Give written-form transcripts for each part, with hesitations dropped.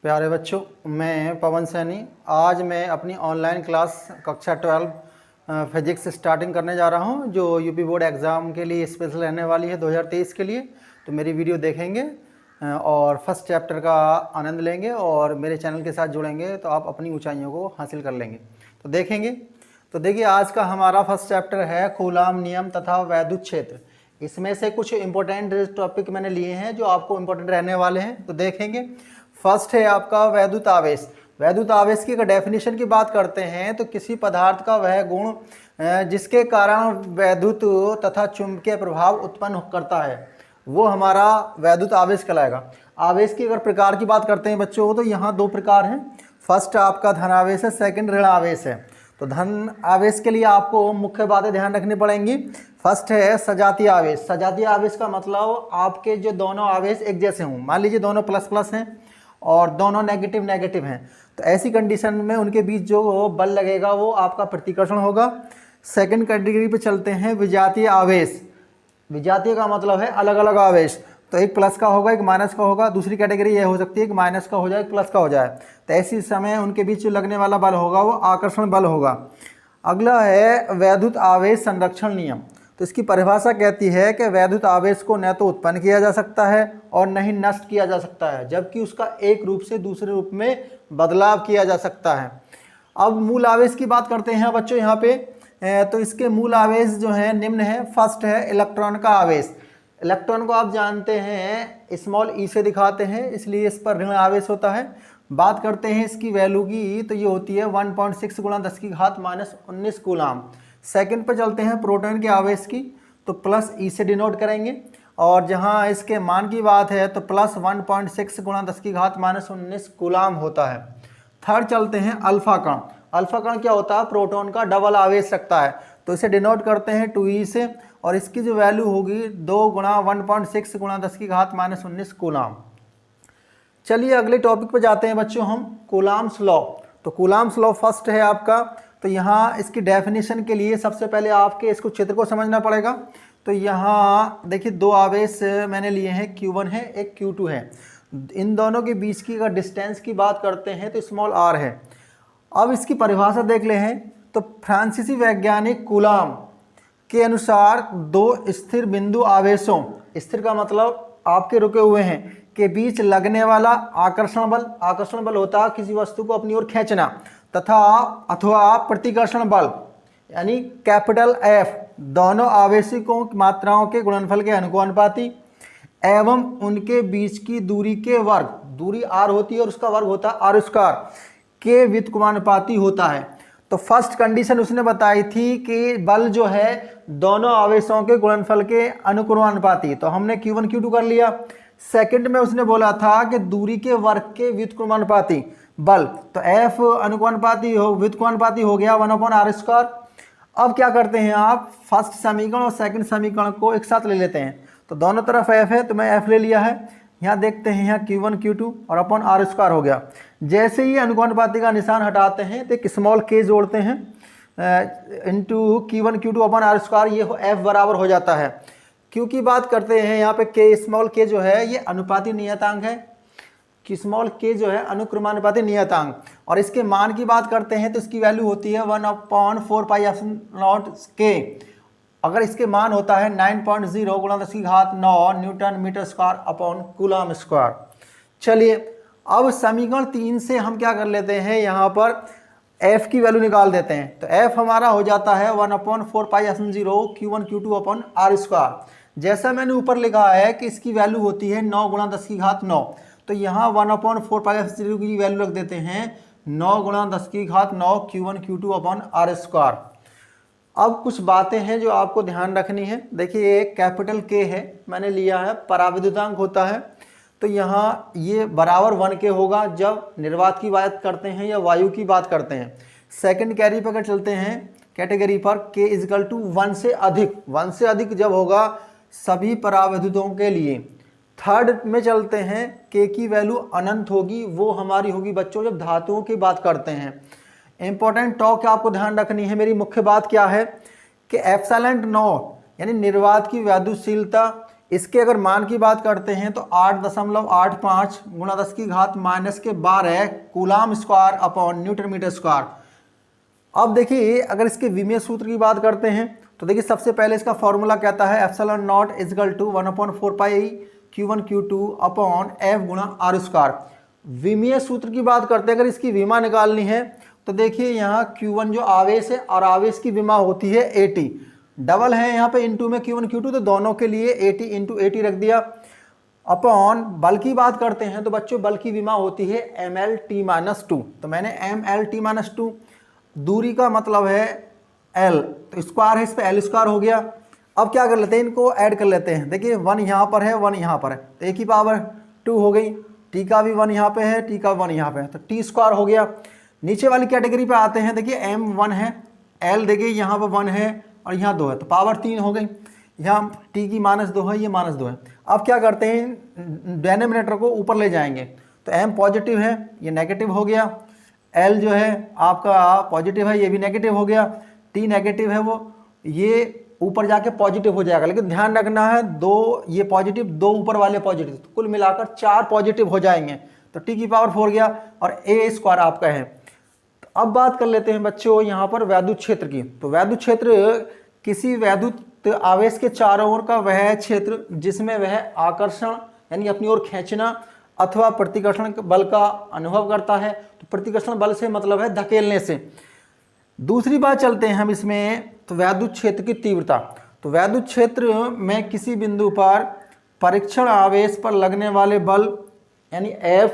प्यारे बच्चों, मैं पवन सैनी। आज मैं अपनी ऑनलाइन क्लास कक्षा 12 फिजिक्स स्टार्टिंग करने जा रहा हूं, जो यूपी बोर्ड एग्ज़ाम के लिए स्पेशल रहने वाली है 2023 के लिए। तो मेरी वीडियो देखेंगे और फर्स्ट चैप्टर का आनंद लेंगे और मेरे चैनल के साथ जुड़ेंगे तो आप अपनी ऊंचाइयों को हासिल कर लेंगे। तो देखेंगे। तो देखिए, आज का हमारा फर्स्ट चैप्टर है कूलाम नियम तथा वैद्युत क्षेत्र। इसमें से कुछ इंपॉर्टेंट टॉपिक मैंने लिए हैं जो आपको इंपॉर्टेंट रहने वाले हैं, तो देखेंगे। फर्स्ट है आपका वैद्युत आवेश। वैद्युत आवेश की अगर डेफिनेशन की बात करते हैं तो किसी पदार्थ का वह गुण जिसके कारण वैद्युत तथा चुंबकीय प्रभाव उत्पन्न करता है, वो हमारा वैद्युत आवेश कहलाएगा। आवेश की अगर प्रकार की बात करते हैं बच्चों, तो यहाँ दो प्रकार हैं। फर्स्ट आपका धन आवेश है, सेकंड ऋण आवेश है। तो धन आवेश के लिए आपको मुख्य बातें ध्यान रखनी पड़ेंगी। फर्स्ट है सजातीय आवेश। सजातीय आवेश का मतलब आपके जो दोनों आवेश एक जैसे हों। मान लीजिए दोनों प्लस प्लस हैं और दोनों नेगेटिव नेगेटिव हैं, तो ऐसी कंडीशन में उनके बीच जो बल लगेगा वो आपका प्रतिकर्षण होगा। सेकंड कैटेगरी पे चलते हैं विजातीय आवेश। विजातीय का मतलब है अलग अलग आवेश, तो एक प्लस का होगा एक माइनस का होगा। दूसरी कैटेगरी ये हो सकती है कि माइनस का हो जाए एक प्लस का हो जाए, तो ऐसी समय उनके बीच जो लगने वाला बल होगा वो आकर्षण बल होगा। अगला है वैद्युत आवेश संरक्षण नियम। तो इसकी परिभाषा कहती है कि वैद्युत आवेश को न तो उत्पन्न किया जा सकता है और न ही नष्ट किया जा सकता है, जबकि उसका एक रूप से दूसरे रूप में बदलाव किया जा सकता है। अब मूल आवेश की बात करते हैं बच्चों यहाँ पे। तो इसके मूल आवेश जो है निम्न है। फर्स्ट है इलेक्ट्रॉन का आवेश। इलेक्ट्रॉन को आप जानते हैं स्मॉल ई से दिखाते हैं, इसलिए इस पर ऋण आवेश होता है। बात करते हैं इसकी वैल्यू की, तो ये होती है 1.6 गुणा 10⁻⁻19 कूलाम। सेकंड पर चलते हैं प्रोटॉन के आवेश की, तो प्लस ई से डिनोट करेंगे। और जहां इसके मान की बात है तो प्लस 1.6 गुणा 10⁻⁻19 कूलाम होता है। थर्ड चलते हैं अल्फा कण। अल्फा कण क्या होता है? प्रोटॉन का डबल आवेश रखता है, तो इसे डिनोट करते हैं 2e से, और इसकी जो वैल्यू होगी 2 गुणा 1.6 गुणा 10⁻⁻19 कूलाम। चलिए अगले टॉपिक पर जाते हैं बच्चों हम, कूलाम्स लॉ। तो कूलाम्स लॉ फर्स्ट है आपका। तो यहाँ इसकी डेफिनेशन के लिए सबसे पहले आपके इसको क्षेत्र को समझना पड़ेगा। तो यहाँ देखिए दो आवेश मैंने लिए हैं, Q1 है एक Q2 है। इन दोनों के बीच की अगर डिस्टेंस की बात करते हैं तो स्मॉल r है। अब इसकी परिभाषा देख ले हैं, तो फ्रांसीसी वैज्ञानिक कूलाम के अनुसार दो स्थिर बिंदु आवेशों, स्थिर का मतलब आपके रुके हुए हैं, के बीच लगने वाला आकर्षण बल होता है किसी वस्तु को अपनी ओर खींचना, तथा अथवा प्रतिकर्षण बल यानी कैपिटल F दोनों आवेशिकों की मात्राओं के गुणनफल के अनुपाती एवं उनके बीच की दूरी के वर्ग, दूरी r होती है और उसका वर्ग होता है r² के व्युत्क्रमानुपाती होता है। तो फर्स्ट कंडीशन उसने बताई थी कि बल जो है दोनों आवेशों के गुणनफल के अनुक्रमानुपाती, तो हमने Q1 Q2 कर लिया। सेकंड में उसने बोला था कि दूरी के वर्ग के व्युत्क्रमानुपाती बल, तो F व्युत्क्रमानुपाती हो गया 1/r²। अब क्या करते हैं आप, फर्स्ट समीकरण और सेकंड समीकरण को एक साथ ले लेते हैं। तो दोनों तरफ F है तो मैं F ले लिया है। यहाँ देखते हैं यहाँ Q1 Q2 और अपॉन r² हो गया। जैसे ही अनुपाती का निशान हटाते हैं तो एक स्मॉल k जोड़ते हैं into Q1 Q2 upon r², ये F बराबर हो जाता है। Q की बात करते हैं यहाँ पे k, स्मॉल k जो है ये अनुपाती नियतांक है, कि स्मॉल k जो है अनुक्रमानुपाती नियतांक, और इसके मान की बात करते हैं तो इसकी वैल्यू होती है 1/4πε0k। अगर इसके मान होता है 9.0 गुणा 10⁹ newton metre square upon coulomb square. चलिए अब समीकरण 3 से हम क्या कर लेते हैं, यहाँ पर F की वैल्यू निकाल देते हैं। तो F हमारा हो जाता है 1/4πε0 Q1 Q2 अपॉन r²। जैसा मैंने ऊपर लिखा है कि इसकी वैल्यू होती है 9 गुणा 10⁹, तो यहाँ 1/4πε0 की वैल्यू रख देते हैं 9 गुणा 10⁹ Q1 Q2 अपॉन r²। अब कुछ बातें हैं जो आपको ध्यान रखनी है। देखिए एक कैपिटल K है, मैंने लिया है, पराविद्युतांक होता है, तो यहाँ ये बराबर 1k होगा जब निर्वात की बात करते हैं या वायु की बात करते हैं। सेकंड कैरी पर अगर चलते हैं कैटेगरी पर, k = 1 से अधिक, 1 से अधिक जब होगा सभी पराविद्युतों के लिए। थर्ड में चलते हैं, k की वैल्यू अनंत होगी, वो हमारी होगी बच्चों जब धातुओं की बात करते हैं। इंपॉर्टेंट टॉक आपको ध्यान रखनी है। मेरी मुख्य बात क्या है कि ε0 यानी निर्वात की वैद्युतशीलता इसके अगर मान की बात करते हैं तो 8.85 गुणा 10 की घात -12 coulomb square upon newton metre square. अब देखिए अगर इसके विमीय सूत्र की बात करते हैं तो देखिए सबसे पहले इसका फॉर्मूला कहता है epsilon not equal to 1/4 pi Q1 Q2 upon F गुणा आर स्क्वायर। विमीय सूत्र की बात करते हैं, अगर इसकी विमा निकालनी है तो देखिए यहाँ Q1 जो आवेश है और आवेश की विमा होती है 80, डबल है यहाँ पे इंटू में Q1 Q2, तो दोनों के लिए 80 इंटू 80 रख दिया अपॉन बल की बात करते हैं तो बच्चों बल की विमा होती है mlt-2, तो मैंने mlt-2, दूरी का मतलब है L, तो स्क्वायर है इस पे L स्क्वायर हो गया। अब क्या कर लेते हैं, इनको ऐड कर लेते हैं। देखिए 1 यहाँ पर है 1 यहाँ पर है तो एक ही पावर 2 हो गई, टी का भी 1 यहाँ पे है टी का 1 यहाँ पे है तो टी स्क्वायर हो गया। नीचे वाली कैटेगरी पे आते हैं, देखिए m 1 है, L देखिए यहाँ पर 1 है और यहाँ 2 है तो पावर 3 हो गई, यहाँ टी की -2 है, ये -2 है। अब क्या करते हैं डिनोमिनेटर को ऊपर ले जाएंगे तो m पॉजिटिव है ये नेगेटिव हो गया, L जो है आपका पॉजिटिव है ये भी नेगेटिव हो गया, T नेगेटिव है वो ये ऊपर जाके पॉजिटिव हो जाएगा, लेकिन ध्यान रखना है 2 ये पॉजिटिव 2 ऊपर वाले पॉजिटिव, तो कुल मिलाकर 4 पॉजिटिव हो जाएंगे तो T की पावर 4 गया और A स्क्वायर आपका है। तो अब बात कर लेते हैं बच्चों यहाँ पर वैद्युत क्षेत्र की। तो वैद्युत क्षेत्र किसी वैद्युत आवेश के चारों ओर का वह क्षेत्र जिसमें वह आकर्षण यानी अपनी ओर खींचना अथवा प्रतिकर्षण बल का अनुभव करता है। तो प्रतिकर्षण बल से मतलब है धकेलने से। दूसरी बात चलते हैं हम इसमें, तो वैद्युत क्षेत्र की तीव्रता। तो वैद्युत क्षेत्र में किसी बिंदु पर परीक्षण आवेश पर लगने वाले बल यानी F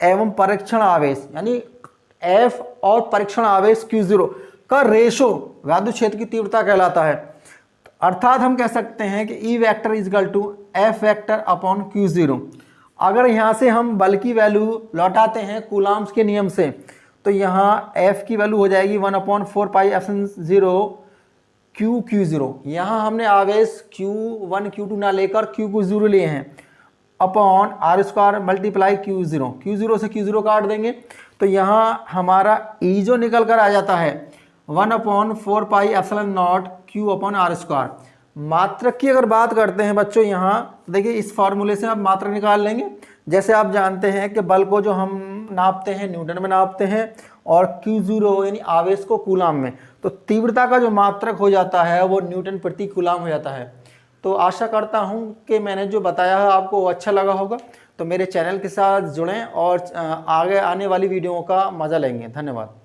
एवं परीक्षण आवेश यानी F और परीक्षण आवेश Q0 का रेशो वैद्युत क्षेत्र की तीव्रता कहलाता है। अर्थात हम कह सकते हैं कि E vector equal to F vector upon Q0। अगर यहाँ से हम बल की वैल्यू लौटाते हैं कूलाम्स के नियम से तो यहाँ F की वैल्यू हो जाएगी 1/4 पाई एप्सिलॉन 0 Q0। यहाँ हमने आवेश Q1 Q2 ना लेकर Q0 लिए हैं upon R square multiply Q0 से Q0 काट देंगे तो यहाँ हमारा E जो निकल कर आ जाता है 1/4 pi epsilon not Q upon R square. मात्रक की अगर बात करते हैं बच्चों यहाँ देखिए इस फार्मूले से आप मात्रक निकाल लेंगे। जैसे आप जानते हैं कि बल को जो हम नापते हैं न्यूटन में नापते हैं और Q0 यानी आवेश को कूलाम में, तो तीव्रता का जो मात्रक हो जाता है वो न्यूटन प्रति कूलाम हो जाता है। तो आशा करता हूँ कि मैंने जो बताया है आपको अच्छा लगा होगा। तो मेरे चैनल के साथ जुड़ें और आगे आने वाली वीडियो का मज़ा लेंगे। धन्यवाद।